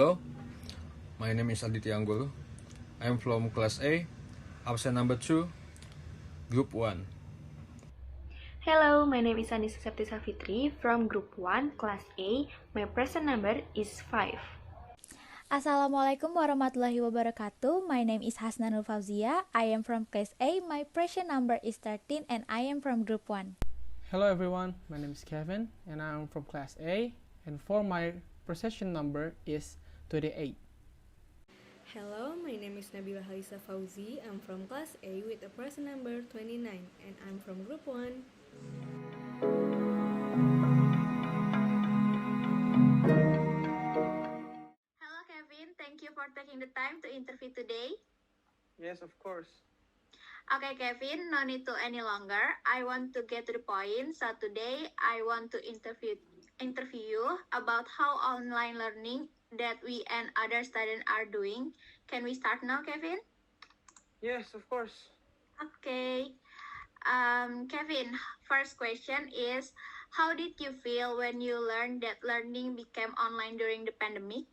Hello, my name is Adhitya Anggoro. I am from Class A, absent number 2, Group 1. Hello, my name is Annisa Septi Savitri from Group 1, Class A. My present number is 5. Assalamualaikum warahmatullahi wabarakatuh. My name is Hasna Nur Fauziyah. I am from Class A. My present number is 13 and I am from Group 1. Hello everyone, my name is Kevin and I am from Class A, and for my procession number is 28. Hello, my name is Nabila Fauzi. I'm from Class A with a present number 29 and I'm from Group 1. Hello Kevin, thank you for taking the time to interview today. Yes, of course. Okay Kevin, no need to any longer. I want to get to the point. So today I want to interview you about how online learning that we and other students are doing. Can we start now, Kevin? Yes, of course. Okay. Kevin, first question is, how did you feel when you learned that learning became online during the pandemic?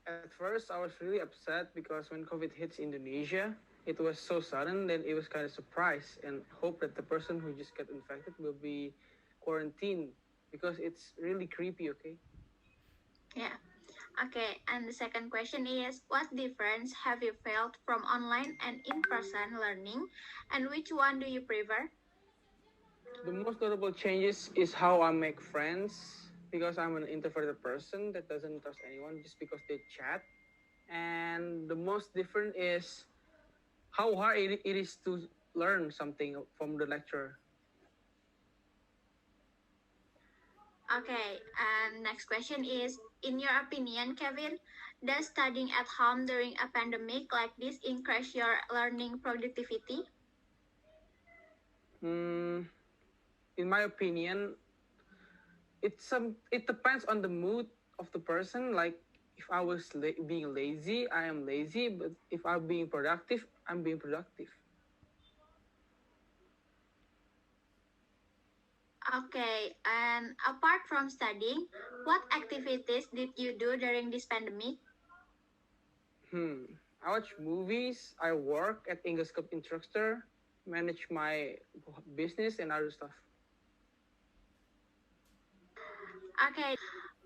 At first, I was really upset because when COVID hits Indonesia, it was so sudden that it was kind of surprised and hope that the person who just got infected will be quarantined because it's really creepy, okay? Yeah. Okay, and the second question is, what difference have you felt from online and in-person learning, and which one do you prefer? The most notable changes is how I make friends because I'm an introverted person that doesn't trust anyone just because they chat. And the most different is how hard it is to learn something from the lecturer. Okay, and next question is, in your opinion, Kevin, does studying at home during a pandemic like this increase your learning productivity? In my opinion, it depends on the mood of the person. Like if I was being lazy, I am lazy, but if I'm being productive, I'm being productive. Okay, and apart from studying, what activities did you do during this pandemic? I watch movies, I work at English Club Instructor, manage my business and other stuff. Okay,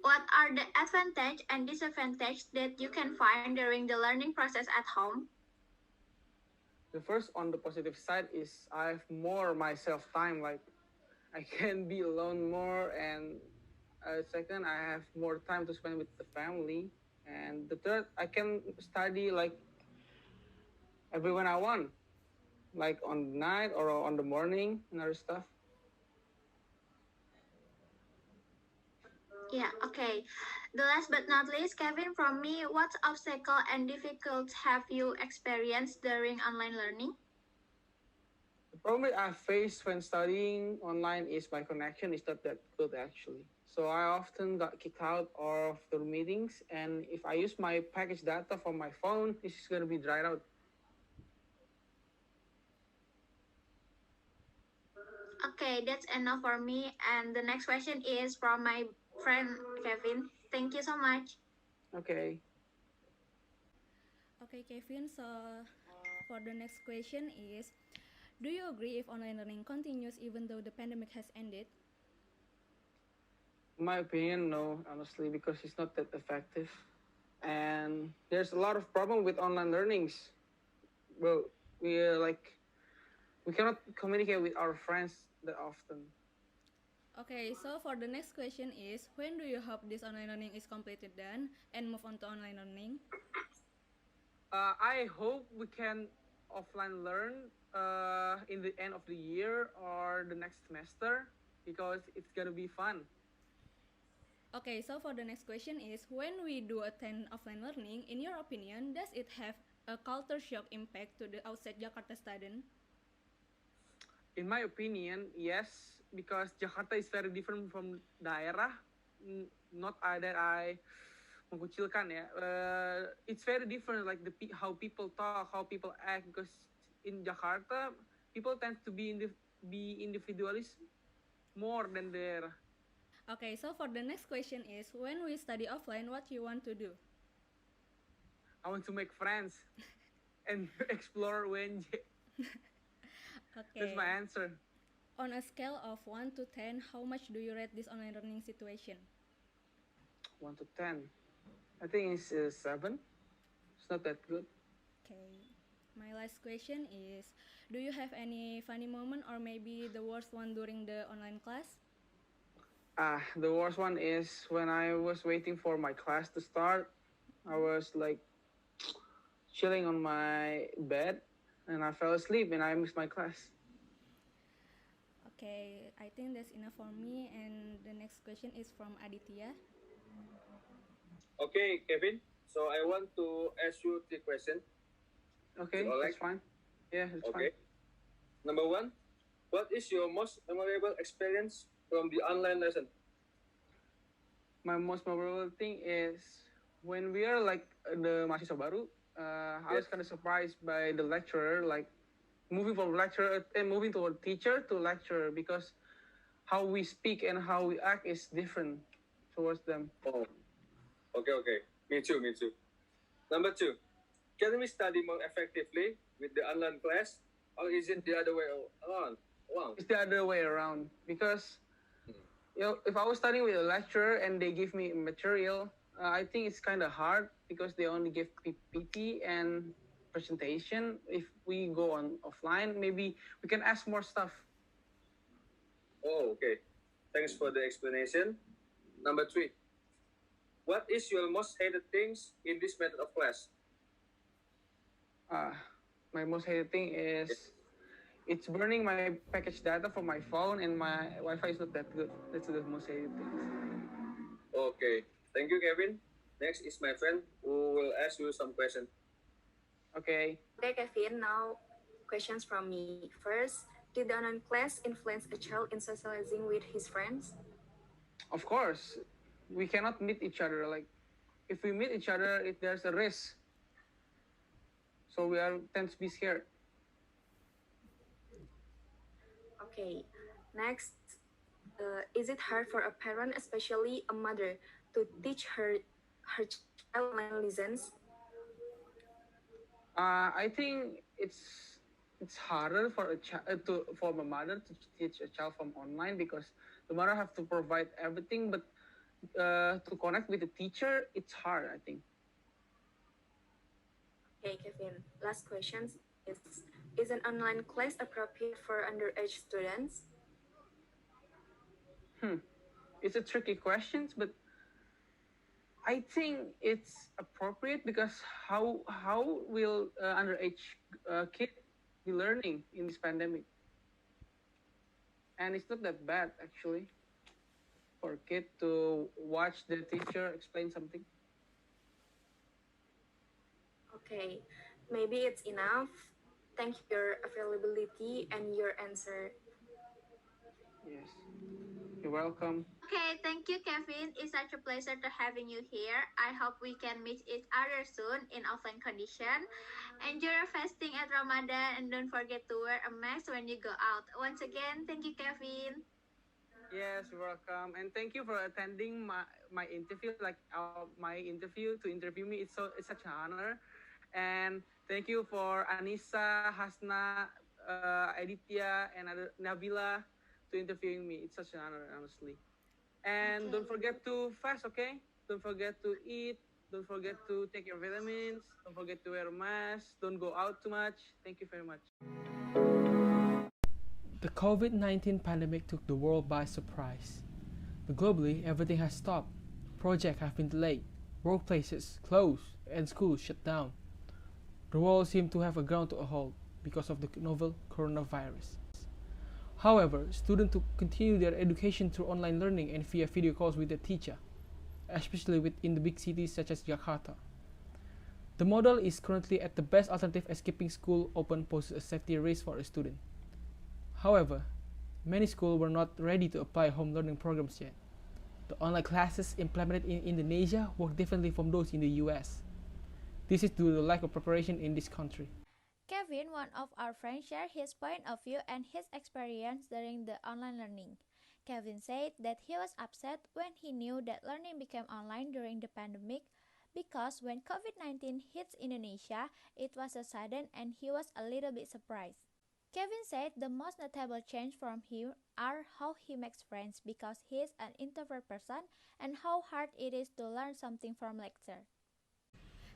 what are the advantage and disadvantage that you can find during the learning process at home? The first, on the positive side, is I have more myself time. Like I can be alone more, and second, I have more time to spend with the family. And the third, I can study like every when I want, like on the night or on the morning and other stuff. Yeah, okay. The last but not least, Kevin, from me, what obstacle and difficulties have you experienced during online learning? The problem I face when studying online is my connection is not that good actually. So I often got kicked out of the meetings, and if I use my package data from my phone, it's just gonna be dried out. Okay, that's enough for me. And the next question is from my friend Kevin. Thank you so much. Okay. Okay, Kevin, so for the next question is, do you agree if online learning continues even though the pandemic has ended? In my opinion, no, honestly, because it's not that effective. And there's a lot of problem with online learnings. Well, we cannot communicate with our friends that often. Okay, so for the next question is, when do you hope this online learning is completed done and move on to online learning? I hope we can offline learn in the end of the year or the next semester because it's gonna be fun. Okay, so for the next question is, when we do attend offline learning, in your opinion, does it have a culture shock impact to the outside Jakarta student? In my opinion, yes, because Jakarta is very different from daerah. Not that I mengkucilkan ya. It's very different, like how people talk, how people act. Because in Jakarta, people tend to be individualist more than daerah. Okay, so for the next question is, when we study offline, what you want to do? I want to make friends and explore UNJ. That's Okay. my answer. On a scale of 1 to 10, how much do you rate this online learning situation? 1 to 10. I think it's 7. It's not that good. Okay. My last question is, do you have any funny moment or maybe the worst one during the online class? The worst one is when I was waiting for my class to start. I was like chilling on my bed and I fell asleep and I missed my class. Okay, I think that's enough for me. And the next question is from Aditya. Okay, Kevin. So I want to ask you 3 questions. Okay, Is it alright? that's fine. Yeah, it's Okay. fine. Number 1, what is your most memorable experience from the online lesson? My most memorable thing is when we are like the mahasiswa baru, I was Yes. kind of surprised by the lecturer, like moving from lecturer and moving to a teacher to lecturer because how we speak and how we act is different towards them. Oh, okay. Me too. Number 2, can we study more effectively with the online class, or is it the other way around? It's the other way around because if I was studying with a lecturer and they give me material, I think it's kind of hard because they only give PPT and presentation. If we go on offline, maybe we can ask more stuff. Oh, okay. Thanks for the explanation. Number 3, what is your most hated things in this method of class? My most hated thing is it's burning my package data for my phone and my Wi-Fi is not that good. That's the most hated things. Okay. Thank you, Kevin. Next is my friend who will ask you some questions. Okay. Okay, Kevin, now questions from me. First, did the online class influence a child in socializing with his friends? Of course, we cannot meet each other. Like, if we meet each other, there's a risk. So we tend to be scared. Okay, next, is it hard for a parent, especially a mother, to teach her child online lessons? I think it's harder for for a mother to teach a child from online because the mother have to provide everything, but to connect with the teacher, it's hard. I think. Okay, Kevin, last question is an online class appropriate for underage students? It's a tricky question, but I think it's appropriate because how will underage kid be learning in this pandemic? And it's not that bad actually for a kid to watch the teacher explain something. Okay, maybe it's enough. Thank you for your availability and your answer. Yes, you're welcome. Okay, thank you, Kevin. It's such a pleasure to having you here. I hope we can meet each other soon in offline condition. Enjoy your fasting at Ramadan and don't forget to wear a mask when you go out. Once again, thank you, Kevin. Yes, you're welcome, and thank you for attending my interview. Like my interview to interview me, it's such an honor, and thank you for Annisa, Hasna, Aditya, and Nabila to interviewing me. It's such an honor, honestly. And don't forget to fast, okay? Don't forget to eat. Don't forget to take your vitamins. Don't forget to wear a mask. Don't go out too much. Thank you very much. The COVID-19 pandemic took the world by surprise. But globally, everything has stopped. Projects have been delayed, workplaces closed, and schools shut down. The world seemed to have ground to a halt because of the novel coronavirus. However, students continue their education through online learning and via video calls with their teacher, especially within the big cities such as Jakarta. The model is currently at the best alternative as keeping school open poses a safety risk for a student. However, many schools were not ready to apply home learning programs yet. The online classes implemented in Indonesia work differently from those in the US. This is due to the lack of preparation in this country. Kevin, one of our friends, shared his point of view and his experience during the online learning. Kevin said that he was upset when he knew that learning became online during the pandemic because when COVID-19 hits Indonesia, it was a sudden and he was a little bit surprised. Kevin said the most notable change from him are how he makes friends because he is an introvert person and how hard it is to learn something from lecture.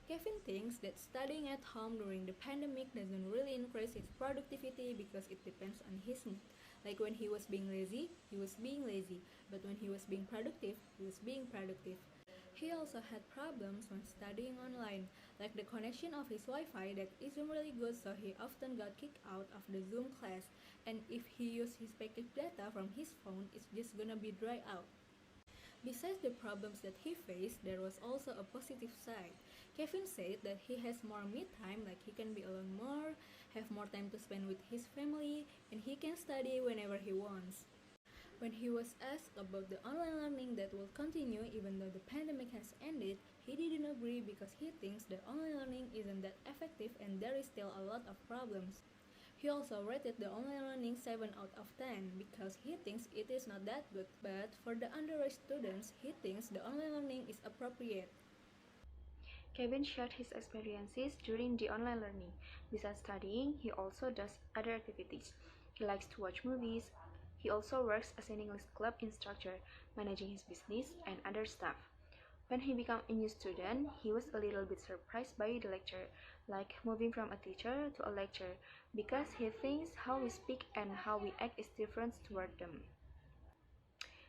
Kevin thinks that studying at home during the pandemic doesn't really increase his productivity because it depends on his mood. Like when he was being lazy, he was being lazy, but when he was being productive, he was being productive. He also had problems when studying online, like the connection of his Wi-Fi that isn't really good, so he often got kicked out of the Zoom class, and if he used his package data from his phone, it's just gonna be dry out. Besides the problems that he faced, there was also a positive side. Kevin said that he has more me time, like he can be alone more, have more time to spend with his family, and he can study whenever he wants. When he was asked about the online learning that will continue even though the pandemic has ended, he didn't agree because he thinks that online learning isn't that effective and there is still a lot of problems. He also rated the online learning 7 out of 10 because he thinks it is not that good, but for the underage students, he thinks the online learning is appropriate. Kevin shared his experiences during the online learning. Besides studying, he also does other activities. He likes to watch movies. He also works as an English club instructor, managing his business and other stuff. When he became a new student, he was a little bit surprised by the lecture, like moving from a teacher to a lecturer, because he thinks how we speak and how we act is different toward them.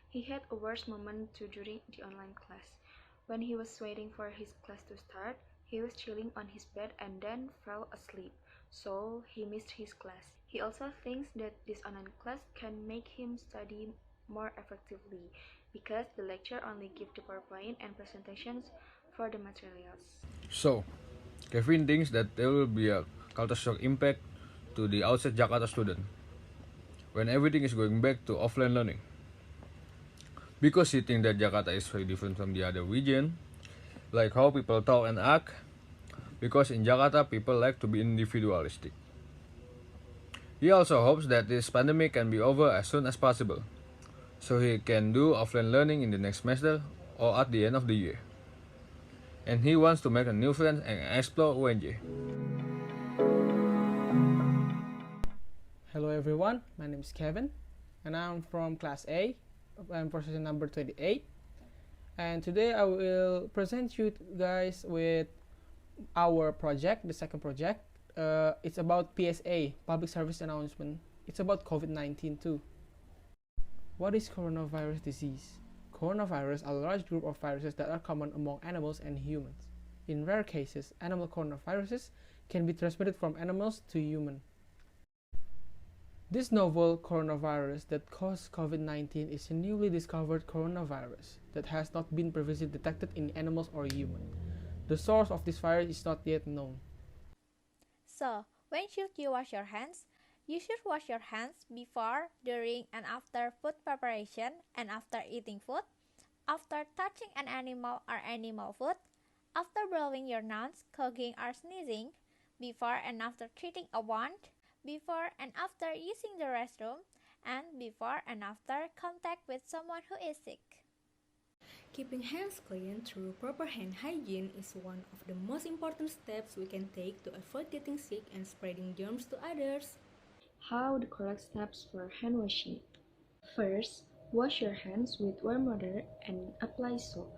He had a worse moment too during the online class. When he was waiting for his class to start, he was chilling on his bed and then fell asleep, so he missed his class. He also thinks that this online class can make him study more effectively because the lecture only gives the PowerPoint and presentations for the materials. So, Kevin thinks that there will be a culture shock impact to the outside Jakarta student when everything is going back to offline learning. Because he thinks that Jakarta is very different from the other region, like how people talk and act, because in Jakarta people like to be individualistic. He also hopes that this pandemic can be over as soon as possible, so he can do offline learning in the next semester or at the end of the year. And he wants to make a new friends and explore UNJ. Hello everyone, my name is Kevin and I'm from class A. I'm procession number 28, and today I will present you guys with our project, the second project. It's about PSA, public service announcement. It's about COVID-19 too. What is coronavirus disease? Coronavirus are a large group of viruses that are common among animals and humans. In rare cases, animal coronaviruses can be transmitted from animals to humans. This novel coronavirus that caused COVID-19 is a newly discovered coronavirus that has not been previously detected in animals or humans. The source of this virus is not yet known. So, when should you wash your hands? You should wash your hands before, during, and after food preparation and after eating food, after touching an animal or animal food, after blowing your nose, coughing or sneezing, before and after treating a wound, before and after using the restroom, and before and after contact with someone who is sick. Keeping hands clean through proper hand hygiene is one of the most important steps we can take to avoid getting sick and spreading germs to others. How the correct steps for hand washing. First, wash your hands with warm water and apply soap.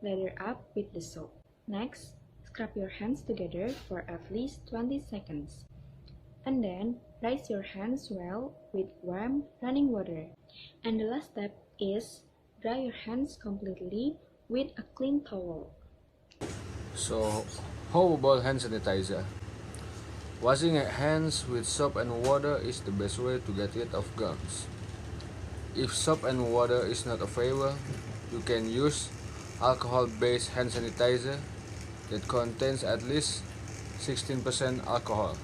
Lather up with the soap. Next, scrub your hands together for at least 20 seconds. And then, rinse your hands well with warm running water. And the last step is dry your hands completely with a clean towel. So, how about hand sanitizer? Washing hands with soap and water is the best way to get rid of germs. If soap and water is not available, you can use alcohol-based hand sanitizer that contains at least 16% alcohol.